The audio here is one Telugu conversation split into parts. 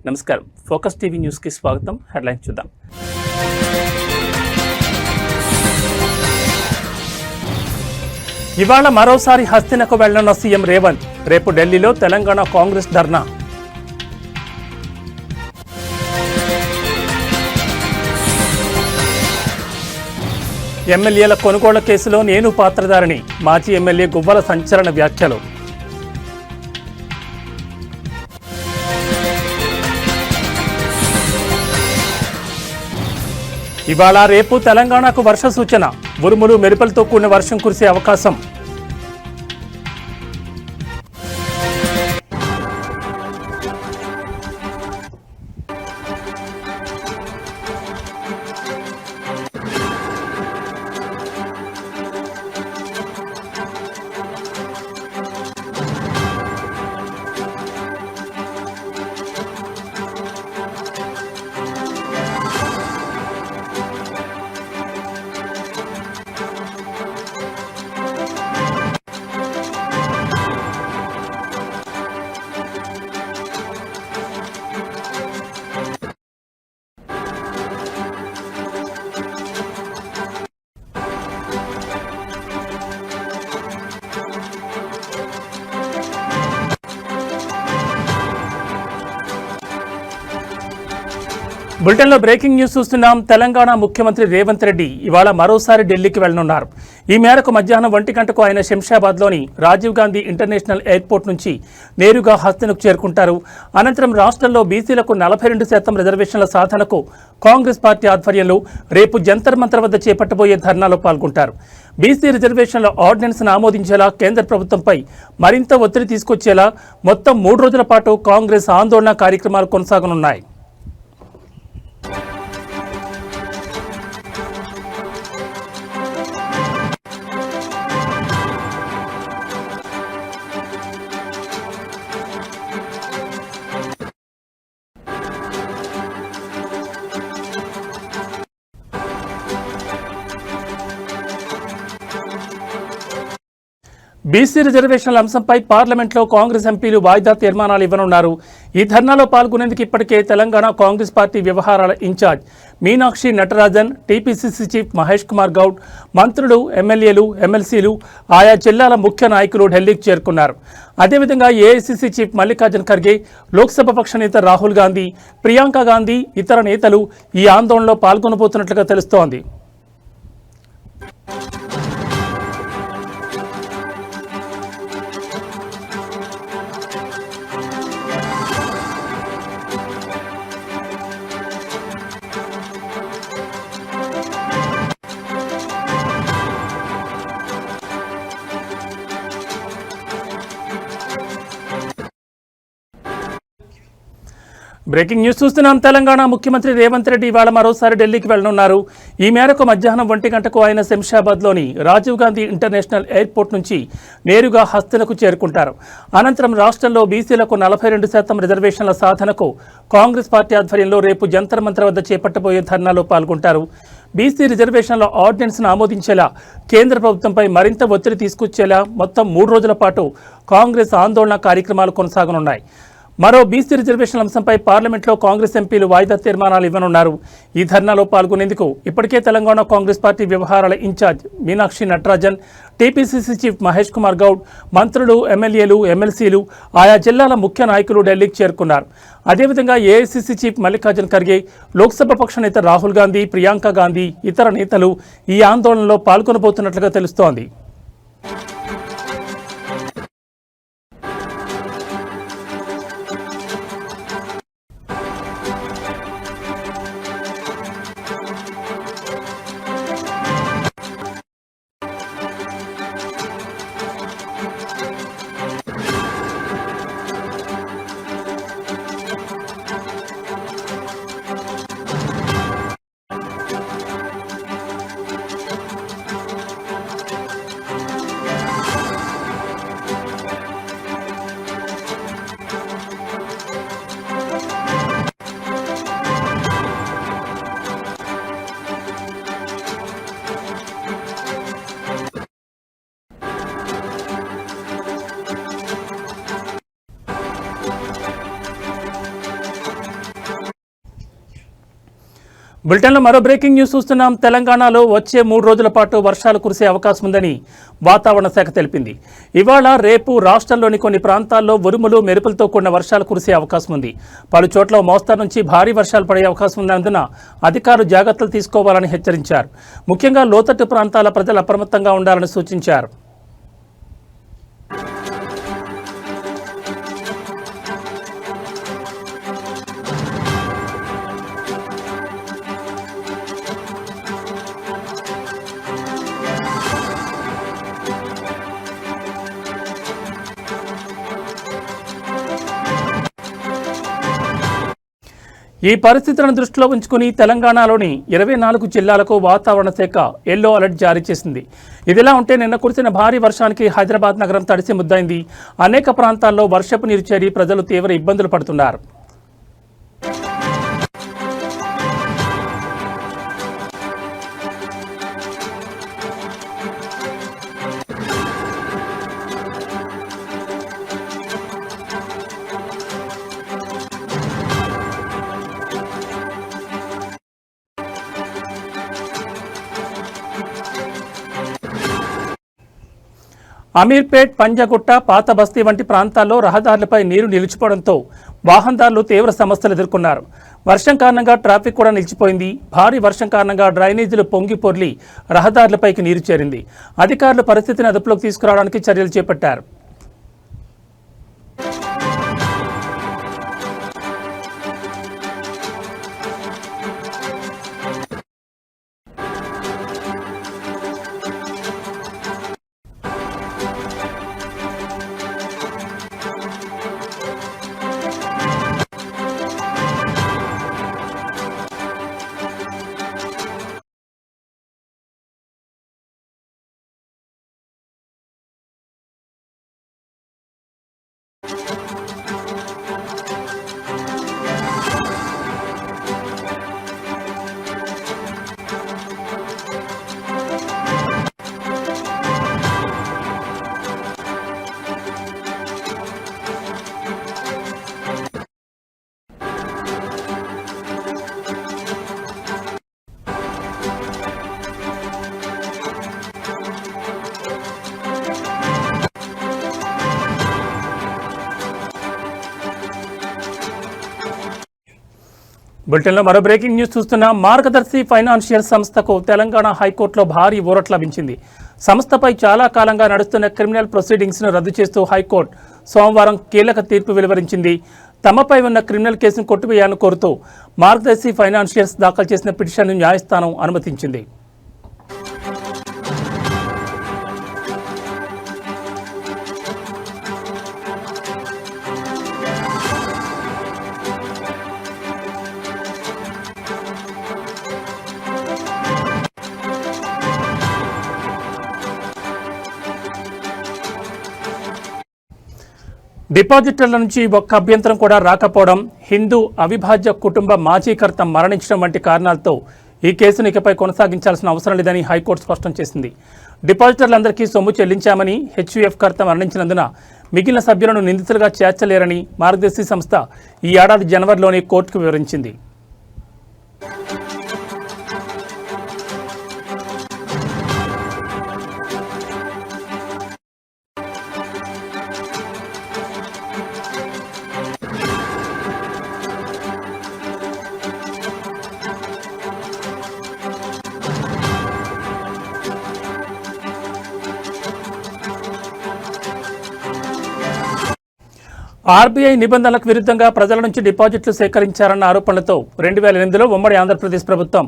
నమస్కారం. ఫోకస్ టీవీ న్యూస్కి స్వాగతం. హెడ్లైన్స్ చూద్దాం. ఇవాళ మరోసారి హస్తినకు వెళ్లనున్న సీఎం రేవంత్. రేపు ఢిల్లీలో తెలంగాణ కాంగ్రెస్ ధర్నా. ఎమ్మెల్యేల కొనుగోళ్ల కేసులో నేను పాత్రధారిని. మాజీ ఎమ్మెల్యే గువ్వల సంచలన వ్యాఖ్యలు. ఇవాళ రేపు తెలంగాణకు వర్ష సూచన. ఉరుములు మెరుపులతో కూడిన వర్షం కురిసే అవకాశం. బులెటిన్లో బ్రేకింగ్ న్యూస్ చూస్తున్నాం. తెలంగాణ ముఖ్యమంత్రి రేవంత్ రెడ్డి ఇవాళ మరోసారి ఢిల్లీకి వెళ్లనున్నారు. ఈ మేరకు మధ్యాహ్నం 1 గంటకు ఆయన శంషాబాద్లోని రాజీవ్ గాంధీ ఇంటర్నేషనల్ ఎయిర్పోర్ట్ నుంచి నేరుగా హస్తినకు చేరుకుంటారు. అనంతరం రాష్ట్రంలో బీసీలకు 42% రిజర్వేషన్ల సాధనకు కాంగ్రెస్ పార్టీ ఆధ్వర్యంలో రేపు జంతర్ మంతర్ వద్ద చేపట్టబోయే ధర్నాలో పాల్గొంటారు. బీసీ రిజర్వేషన్ల ఆర్డినెన్స్ను ఆమోదించేలా కేంద్ర ప్రభుత్వంపై మరింత ఒత్తిడి తీసుకొచ్చేలా మొత్తం 3 రోజుల పాటు కాంగ్రెస్ ఆందోళన కార్యక్రమాలు కొనసాగనున్నాయి. బీసీ రిజర్వేషన్ల అంశంపై పార్లమెంట్లో కాంగ్రెస్ ఎంపీలు వాయిదా తీర్మానాలు ఇవ్వనున్నారు. ఈ ధర్నాలో పాల్గొనేందుకు ఇప్పటికే తెలంగాణ కాంగ్రెస్ పార్టీ వ్యవహారాల incharge Meenakshi Natarajan, TPCC chief Mahesh Kumar Goud, మంత్రులు, ఎమ్మెల్యేలు, ఎమ్మెల్సీలు, ఆయా జిల్లాల ముఖ్య నాయకులు ఢిల్లీకి చేరుకున్నారు. అదేవిధంగా ఏఐసీసీ చీఫ్ మల్లికార్జున్ ఖర్గే, లోక్సభ పక్ష నేత రాహుల్ గాంధీ, ప్రియాంక గాంధీ, ఇతర నేతలు ఈ ఆందోళనలో పాల్గొనబోతున్నట్లుగా తెలుస్తోంది. బ్రేకింగ్ న్యూస్ చూస్తున్నాం. తెలంగాణ ముఖ్యమంత్రి రేవంత్ రెడ్డి ఇవాళ మరోసారి ఢిల్లీకి వెళ్లనున్నారు. ఈ మేరకు మధ్యాహ్నం 1 గంటకు ఆయన శంషాబాద్లోని రాజీవ్ గాంధీ ఇంటర్నేషనల్ ఎయిర్పోర్ట్ నుంచి నేరుగా హస్తినకు చేరుకుంటారు. అనంతరం రాష్ట్రంలో బీసీలకు 42% రిజర్వేషన్ల సాధనకు కాంగ్రెస్ పార్టీ ఆధ్వర్యంలో రేపు జంతర్ మంతర్ వద్ద చేపట్టబోయే ధర్నాలో పాల్గొంటారు. బీసీ రిజర్వేషన్ల ఆర్డినెన్స్ను ఆమోదించేలా కేంద్ర ప్రభుత్వంపై మరింత ఒత్తిడి తీసుకొచ్చేలా మొత్తం 3 రోజుల పాటు కాంగ్రెస్ ఆందోళన కార్యక్రమాలు కొనసాగనున్నాయి. మరో బీసీ రిజర్వేషన్ల అంశంపై పార్లమెంట్లో కాంగ్రెస్ ఎంపీలు వాయిదా తీర్మానాలు ఇవ్వనున్నారు. ఈ ధర్నాలో పాల్గొనేందుకు ఇప్పటికే తెలంగాణ కాంగ్రెస్ పార్టీ వ్యవహారాల incharge Meenakshi Natarajan, TPCC chief Mahesh Kumar Goud, మంత్రులు, ఎమ్మెల్యేలు, ఎమ్మెల్సీలు, ఆయా జిల్లాల ముఖ్య నాయకులు ఢిల్లీకి చేరుకున్నారు. అదేవిధంగా ఏఐసీసీ చీఫ్ మల్లికార్జున్ ఖర్గే, లోక్సభ పక్ష నేత రాహుల్ గాంధీ, ప్రియాంక గాంధీ, ఇతర నేతలు ఈ ఆందోళనలో పాల్గొనబోతున్నట్లుగా తెలుస్తోంది. బులెటిన్లో మరో బ్రేకింగ్ న్యూస్ చూస్తున్నాం. తెలంగాణలో వచ్చే 3 రోజుల పాటు వర్షాలు కురిసే అవకాశం ఉందని వాతావరణ శాఖ తెలిపింది. ఇవాళ రేపు రాష్ట్రంలోని కొన్ని ప్రాంతాల్లో ఉరుములు మెరుపులతో కూడిన వర్షాలు కురిసే అవకాశం ఉంది. పలు చోట్ల మోస్తరు నుంచి భారీ వర్షాలు పడే అవకాశం ఉన్నందున అధికారులు జాగ్రత్తలు తీసుకోవాలని హెచ్చరించారు. ముఖ్యంగా లోతట్టు ప్రాంతాల ప్రజలు అప్రమత్తంగా ఉండాలని సూచించారు. ఈ పరిస్థితులను దృష్టిలో ఉంచుకుని తెలంగాణలోని 24 జిల్లాలకు వాతావరణ శాఖ ఎల్లో అలర్ట్ జారీ చేసింది. ఇదిలా ఉంటే నిన్న కురిసిన భారీ వర్షానికి హైదరాబాద్ నగరం తడిసి ముద్దైంది. అనేక ప్రాంతాల్లో వర్షపు నీరు చేరి ప్రజలు తీవ్ర ఇబ్బందులు పడుతున్నారు. అమీర్పేట్, పంజగుట్ట, పాత బస్తీ వంటి ప్రాంతాల్లో రహదారులపై నీరు నిలిచిపోవడంతో వాహనదారులు తీవ్ర సమస్యలు ఎదుర్కొన్నారు. వర్షం కారణంగా ట్రాఫిక్ కూడా నిలిచిపోయింది. భారీ వర్షం కారణంగా డ్రైనేజీలు పొంగి పొర్లి రహదారులపైకి నీరు చేరింది. అధికారులు పరిస్థితిని అదుపులోకి తీసుకురావడానికి చర్యలు చేపట్టారు. బులెటిన్లో మరో బ్రేకింగ్ న్యూస్ చూస్తున్నాం. మార్గదర్శి ఫైనాన్షియల్ సంస్థకు తెలంగాణ హైకోర్టులో భారీ ఊరట లభించింది. సంస్థపై చాలా కాలంగా నడుస్తున్న క్రిమినల్ ప్రొసీడింగ్స్ను రద్దు చేస్తూ హైకోర్టు సోమవారం కీలక తీర్పు వెలువరించింది. తమపై ఉన్న క్రిమినల్ కేసును కొట్టివేయాలని కోరుతూ మార్గదర్శి ఫైనాన్షియల్స్ దాఖలు చేసిన పిటిషన్ను న్యాయస్థానం అనుమతించింది. డిపాజిటర్ల నుంచి ఒక్క అభ్యంతరం కూడా రాకపోవడం, హిందూ అవిభాజ్య కుటుంబ మాజీకర్త మరణించడం వంటి కారణాలతో ఈ కేసును ఇకపై కొనసాగించాల్సిన అవసరం లేదని హైకోర్టు స్పష్టం చేసింది. డిపాజిటర్లందరికీ సొమ్ము చెల్లించామని, హెచ్యుఎఫ్ కర్త మరణించినందున మిగిలిన సభ్యులను నిందితులుగా చేర్చలేరని మార్గదర్శి సంస్థ ఈ ఏడాది జనవరిలోనే కోర్టుకు వివరించింది. ఆర్బీఐ నిబంధనలకు విరుద్ధంగా ప్రజల నుంచి డిపాజిట్లు సేకరించారన్న ఆరోపణలతో 2008లో ఉమ్మడి ఆంధ్రప్రదేశ్ ప్రభుత్వం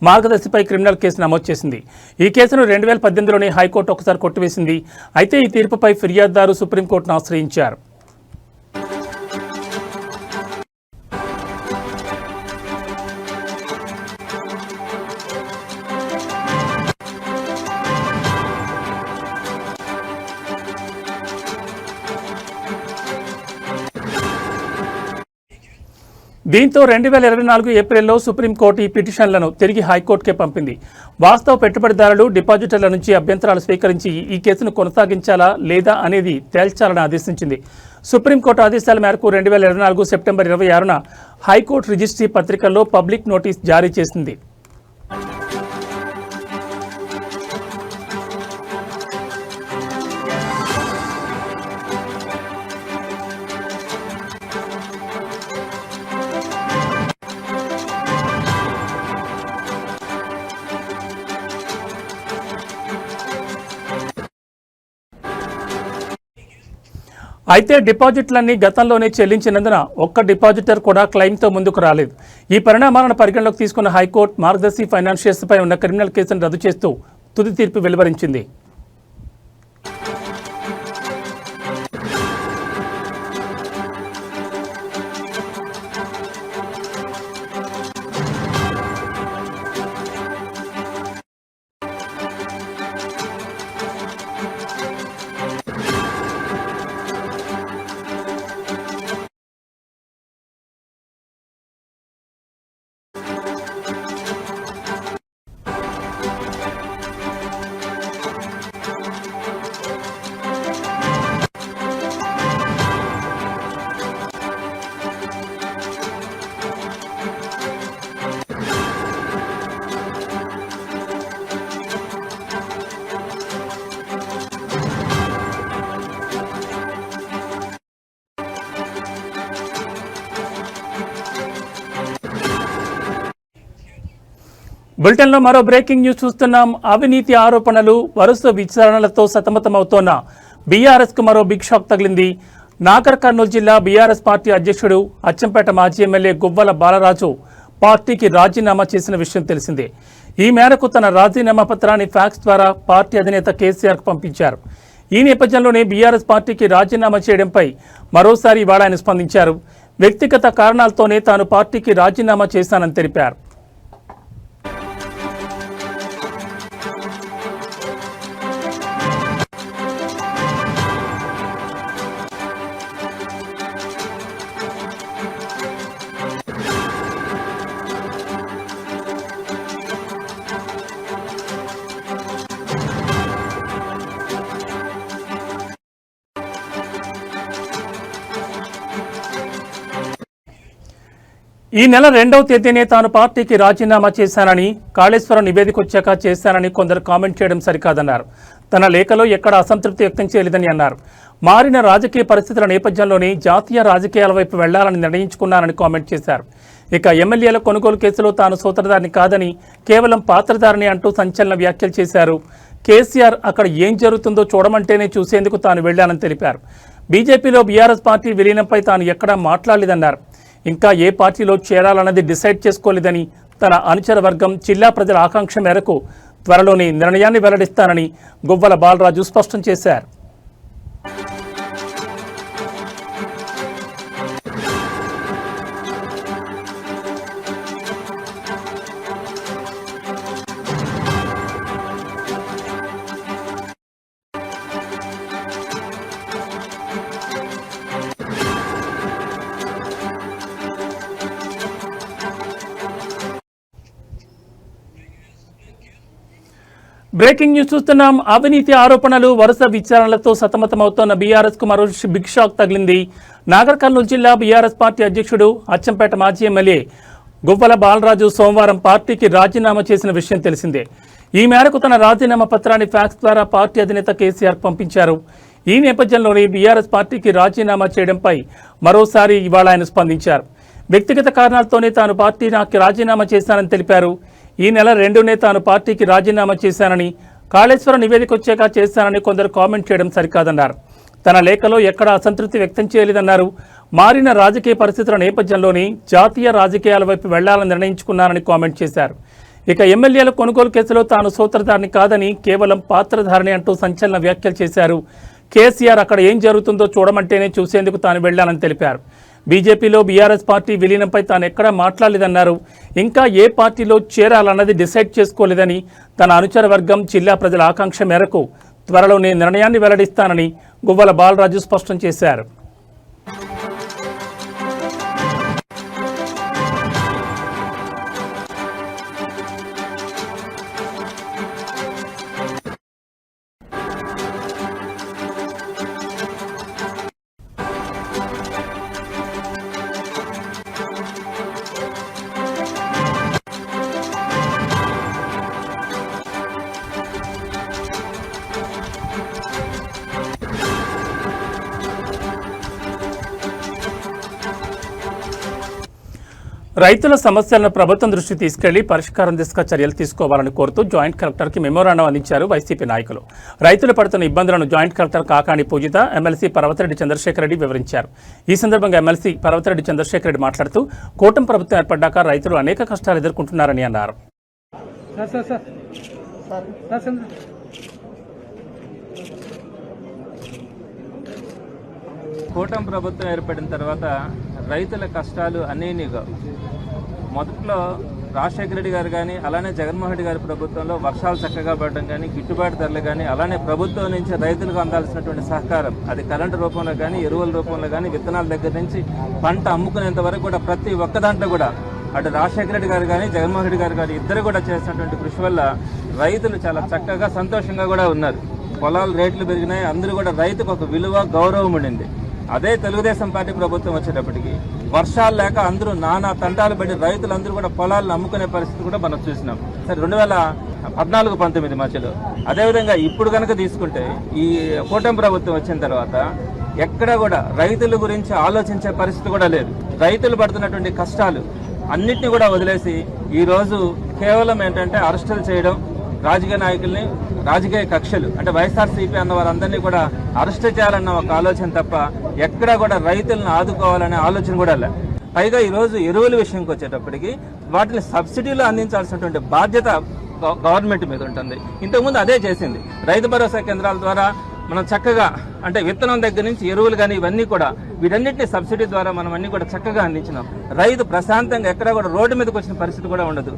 మార్గదర్శిపై క్రిమినల్ కేసు నమోదు చేసింది. ఈ కేసును 2018లోనే హైకోర్టు ఒకసారి కొట్టివేసింది. అయితే ఈ తీర్పుపై ఫిర్యాదుదారు సుప్రీంకోర్టును ఆశ్రయించారు. దీంతో 2024 ఏప్రిల్లో సుప్రీంకోర్టు ఈ పిటిషన్లను తిరిగి హైకోర్టుకే పంపింది. వాస్తవ పెట్టుబడిదారులు, డిపాజిటర్ల నుంచి అభ్యంతరాలు స్వీకరించి ఈ కేసును కొనసాగించాలా లేదా అనేది తేల్చాలని ఆదేశించింది. సుప్రీంకోర్టు ఆదేశాల మేరకు 2024 సెప్టెంబర్ 26న హైకోర్టు రిజిస్ట్రీ పత్రికల్లో పబ్లిక్ నోటీస్ జారీ చేసింది. అయితే డిపాజిట్లన్నీ గతంలోనే చెల్లించినందున ఒక్క డిపాజిటర్ కూడా క్లెయిమ్తో ముందుకు రాలేదు. ఈ పరిణామాలను పరిగణలోకి తీసుకున్న హైకోర్టు మార్గదర్శి ఫైనాన్షియర్స్పై ఉన్న క్రిమినల్ కేసును రద్దు చేస్తూ తుది తీర్పు వెలువరించింది. బులెటిన్లో మరో బ్రేకింగ్ న్యూస్ చూస్తున్నాం. అవినీతి ఆరోపణలు, వరుస విచారణలతో సతమతమవుతోన్న బీఆర్ఎస్కు మరో బిగ్ షాక్ తగిలింది. నాగర్ కర్నూలు జిల్లా బీఆర్ఎస్ పార్టీ అధ్యక్షుడు అచ్చంపేట మాజీ ఎమ్మెల్యే గువ్వల బాలరాజు పార్టీకి రాజీనామా చేసిన విషయం తెలిసిందే. ఈ మేరకు తన రాజీనామా పత్రాన్ని ఫ్యాక్స్ ద్వారా పార్టీ అధినేత కేసీఆర్కు పంపించారు. ఈ నేపథ్యంలోనే బీఆర్ఎస్ పార్టీకి రాజీనామా చేయడంపై మరోసారి ఇవాళ ఆయన స్పందించారు. వ్యక్తిగత కారణాలతోనే తాను పార్టీకి రాజీనామా చేశానని తెలిపారు. ఈ నెల 2వ తేదీనే తాను పార్టీకి రాజీనామా చేశానని, కాళేశ్వరం నివేదిక వచ్చాక చేశానని కొందరు కామెంట్ చేయడం సరికాదన్నారు. తన లేఖలో ఎక్కడ అసంతృప్తి వ్యక్తం చేయలేదని అన్నారు. మారిన రాజకీయ పరిస్థితుల నేపథ్యంలోనే జాతీయ రాజకీయాల వైపు వెళ్లాలని నిర్ణయించుకున్నానని కామెంట్ చేశారు. ఇక ఎమ్మెల్యేల కొనుగోలు కేసులో తాను సూత్రధారిని కాదని, కేవలం పాత్రధారిని అంటూ సంచలన వ్యాఖ్యలు చేశారు. కేసీఆర్ అక్కడ ఏం జరుగుతుందో చూడమంటేనే చూసేందుకు తాను వెళ్లానని తెలిపారు. బీజేపీలో బీఆర్ఎస్ పార్టీ విలీనంపై తాను ఎక్కడా మాట్లాడలేదన్నారు. ఇంకా ఏ పార్టీలో చేరాలన్నది డిసైడ్ చేసుకోలేదని, తన అనుచర వర్గం జిల్లా ప్రజల ఆకాంక్ష మేరకు త్వరలోనే నిర్ణయాన్ని వెల్లడిస్తానని గువ్వల బాలరాజు స్పష్టం చేశారు. బ్రేకింగ్ న్యూస్ చూస్తున్నాం. అవినీతి ఆరోపణలు, వరుస విచారణలతో సతమతమవుతోన్న బీఆర్ఎస్కు మరో బిగ్ షాక్ తగిలింది. నాగర్ కర్నూలు జిల్లా బీఆర్ఎస్ పార్టీ అధ్యక్షుడు అచ్చంపేట మాజీ ఎమ్మెల్యే గువ్వల బాలరాజు సోమవారం పార్టీకి రాజీనామా చేసిన విషయం తెలిసిందే. ఈ మేరకు తన రాజీనామా పత్రాన్ని ఫ్యాక్స్ ద్వారా పార్టీ అధినేత కేసీఆర్ పంపించారు. ఈ నేపథ్యంలోనే బీఆర్ఎస్ పార్టీకి రాజీనామా చేయడంపై మరోసారి ఇవాళ ఆయన స్పందించారు. వ్యక్తిగత కారణాలతోనే తాను పార్టీకి రాజీనామా చేశానని తెలిపారు. ఈ నెల 2నే తాను పార్టీకి రాజీనామా చేశానని, కాళేశ్వరం నివేదిక వచ్చాక చేశానని కొందరు కామెంట్ చేయడం సరికాదన్నారు. తన లేఖలో ఎక్కడా అసంతృప్తి వ్యక్తం చేయలేదన్నారు. మారిన రాజకీయ పరిస్థితుల నేపథ్యంలోనే జాతీయ రాజకీయాల వైపు వెళ్లాలని నిర్ణయించుకున్నానని కామెంట్ చేశారు. ఇక ఎమ్మెల్యేల కొనుగోలు కేసులో తాను సూత్రధారిని కాదని, కేవలం పాత్రధారిని అంటూ సంచలన వ్యాఖ్యలు చేశారు. కేసీఆర్ అక్కడ ఏం జరుగుతుందో చూడమంటేనే చూసేందుకు తాను వెళ్లానని తెలిపారు. బీజేపీలో బీఆర్ఎస్ పార్టీ విలీనంపై తాను ఎక్కడా మాట్లాడలేదన్నారు. ఇంకా ఏ పార్టీలో చేరాలన్నది డిసైడ్ చేసుకోలేదని, తన అనుచర వర్గం జిల్లా ప్రజల ఆకాంక్ష మేరకు త్వరలోనే నిర్ణయాన్ని వెల్లడిస్తానని గువ్వల బాలరాజు స్పష్టం చేశారు. రైతుల సమస్యలను ప్రభుత్వం దృష్టికి తీసుకెళ్లి పరిష్కారం దిశగా చర్యలు తీసుకోవాలని కోరుతూ జాయింట్ కలెక్టర్కి మెమోరాండం అందించారు వైసీపీ నాయకులు. రైతులు పడుతున్న ఇబ్బందులను జాయింట్ కలెక్టర్ కాకాణి పూజిత, ఎమ్మెల్సీ పర్వతిరెడ్డి చంద్రశేఖర్ రెడ్డి వివరించారు. ఈ సందర్భంగా ఎమ్మెల్సీ పర్వతిరెడ్డి చంద్రశేఖర్ రెడ్డి మాట్లాడుతూ కూటమి ప్రభుత్వం ఏర్పడ్డాక రైతులు అనేక కష్టాలు ఎదుర్కొంటున్నారని అన్నారు. కూటమి ప్రభుత్వం ఏర్పడిన తర్వాత రైతుల కష్టాలు అనేనిగా మొదట్లో రాజశేఖర రెడ్డి గారు కానీ అలానే జగన్మోహన్ రెడ్డి గారి ప్రభుత్వంలో వర్షాలు చక్కగా పడడం కానీ గిట్టుబాటు ధరలు కానీ అలానే ప్రభుత్వం నుంచి రైతులకు అందాల్సినటువంటి సహకారం అది కరెంటు రూపంలో కానీ ఎరువుల రూపంలో కానీ విత్తనాల దగ్గర నుంచి పంట అమ్ముకునేంత వరకు కూడా ప్రతి ఒక్క దాంట్లో కూడా అటు రాజశేఖర రెడ్డి గారు కానీ జగన్మోహన్ రెడ్డి గారు కానీ ఇద్దరు కూడా చేసినటువంటి కృషి వల్ల రైతులు చాలా చక్కగా సంతోషంగా కూడా ఉన్నారు. పొలాలు రేట్లు పెరిగినాయి, అందరూ కూడా రైతుకు ఒక విలువ గౌరవం ఉండింది. అదే తెలుగుదేశం పార్టీ ప్రభుత్వం వచ్చేటప్పటికి వర్షాలు లేక అందరూ నానా తంటాలు పడి రైతులందరూ కూడా పొలాలను అమ్ముకునే పరిస్థితి కూడా మనం చూసినాం. సరే 2014-19 మధ్యలో అదేవిధంగా ఇప్పుడు కనుక తీసుకుంటే ఈ కూటమి ప్రభుత్వం వచ్చిన తర్వాత ఎక్కడ కూడా రైతుల గురించి ఆలోచించే పరిస్థితి కూడా లేదు. రైతులు పడుతున్నటువంటి కష్టాలు అన్నిటినీ కూడా వదిలేసి ఈరోజు కేవలం ఏంటంటే అరెస్టులు చేయడం, రాజకీయ నాయకుల్ని రాజకీయ కక్షలు అంటే వైఎస్ఆర్సీపీ అన్న వారందరినీ కూడా అరెస్ట్ చేయాలన్న ఒక ఆలోచన తప్ప ఎక్కడా కూడా రైతులను ఆదుకోవాలనే ఆలోచన కూడా లేదు. పైగా ఈరోజు ఎరువుల విషయంకి వచ్చేటప్పటికి వాటిని సబ్సిడీలో అందించాల్సినటువంటి బాధ్యత గవర్నమెంట్ మీద ఉంటుంది. ఇంతకుముందు అదే చేసింది. రైతు భరోసా కేంద్రాల ద్వారా మనం చక్కగా అంటే విత్తనం దగ్గర నుంచి ఎరువులు కానీ ఇవన్నీ కూడా వీటన్నిటిని సబ్సిడీ ద్వారా మనం అన్ని కూడా చక్కగా అందించినాం. రైతు ప్రశాంతంగా ఎక్కడా కూడా రోడ్డు మీదకి వచ్చిన పరిస్థితి కూడా ఉండదు.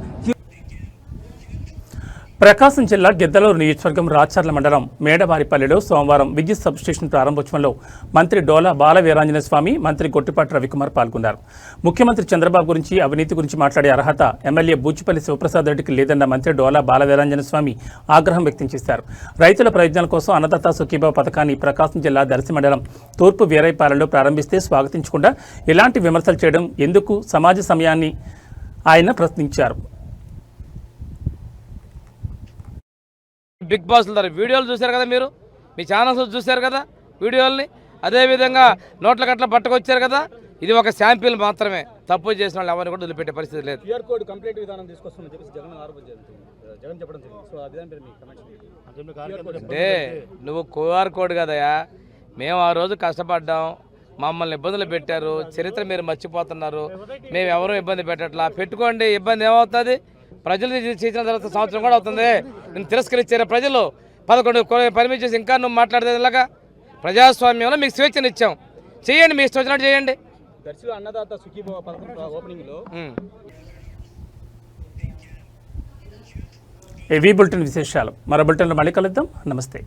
ప్రకాశం జిల్లా గిద్దలూరు నియోజకవర్గం రాచర్ల మండలం మేడవారిపల్లిలో సోమవారం విద్యుత్ సబ్స్టేషన్ ప్రారంభోత్సవంలో మంత్రి డోలా బాల వీరాంజనేయ స్వామి, మంత్రి గొట్టిపాటి రవికుమార్ పాల్గొన్నారు. ముఖ్యమంత్రి చంద్రబాబు గురించి, అవినీతి గురించి మాట్లాడే అర్హత ఎమ్మెల్యే బూచిపల్లి శివప్రసాద్ రెడ్డికి లేదన్న మంత్రి డోలా బాల వీరాంజనేయ స్వామి ఆగ్రహం వ్యక్తం చేశారు. రైతుల ప్రయోజనాల కోసం అన్నదాత సుఖీభావ పథకాన్ని ప్రకాశం జిల్లా దర్శి మండలం తూర్పు వీరైపాలెంలో ప్రారంభిస్తే స్వాగతించకుండా ఇలాంటి విమర్శలు చేయడం ఎందుకు సమాజ సమయాన్ని ఆయన ప్రశ్నించారు. బిగ్ బాస్ ద్వారా వీడియోలు చూశారు కదా, మీరు మీ ఛానల్స్ చూశారు కదా వీడియోల్ని. అదేవిధంగా నోట్ల గట్ల పట్టుకొచ్చారు కదా, ఇది ఒక శాంపిల్ మాత్రమే. తప్పు చేసిన వాళ్ళు ఎవరిని కూడా వదిలిపెట్టే పరిస్థితి లేదు. అంటే నువ్వు క్యూఆర్ కోడ్ కదయా, మేము ఆ రోజు కష్టపడ్డాం, మమ్మల్ని ఇబ్బందులు పెట్టారు, చరిత్ర మీరు మర్చిపోతున్నారు. మేము ఎవరూ ఇబ్బంది పెట్టట్లా. పెట్టుకోండి, ఇబ్బంది ఏమవుతుంది? ప్రజలు చేసిన తర్వాత సంవత్సరం కూడా అవుతుంది. నేను తిరస్కరించారు ప్రజలు 11 పర్మిట్ చేసి ఇంకా నువ్వు మాట్లాడేది ఇలాగా. ప్రజాస్వామ్యంలో మీకు స్వేచ్ఛను ఇచ్చాం, చేయండి, మీ ఇష్టం వచ్చినట్టు చేయండి. అన్నదాత సుఖీభావ పథకం ఓపెనింగ్లో ఏవీ బులెటిన్ విశేషాలు. మరో బులెటిన్లో మళ్ళీ కలుద్దాం. నమస్తే.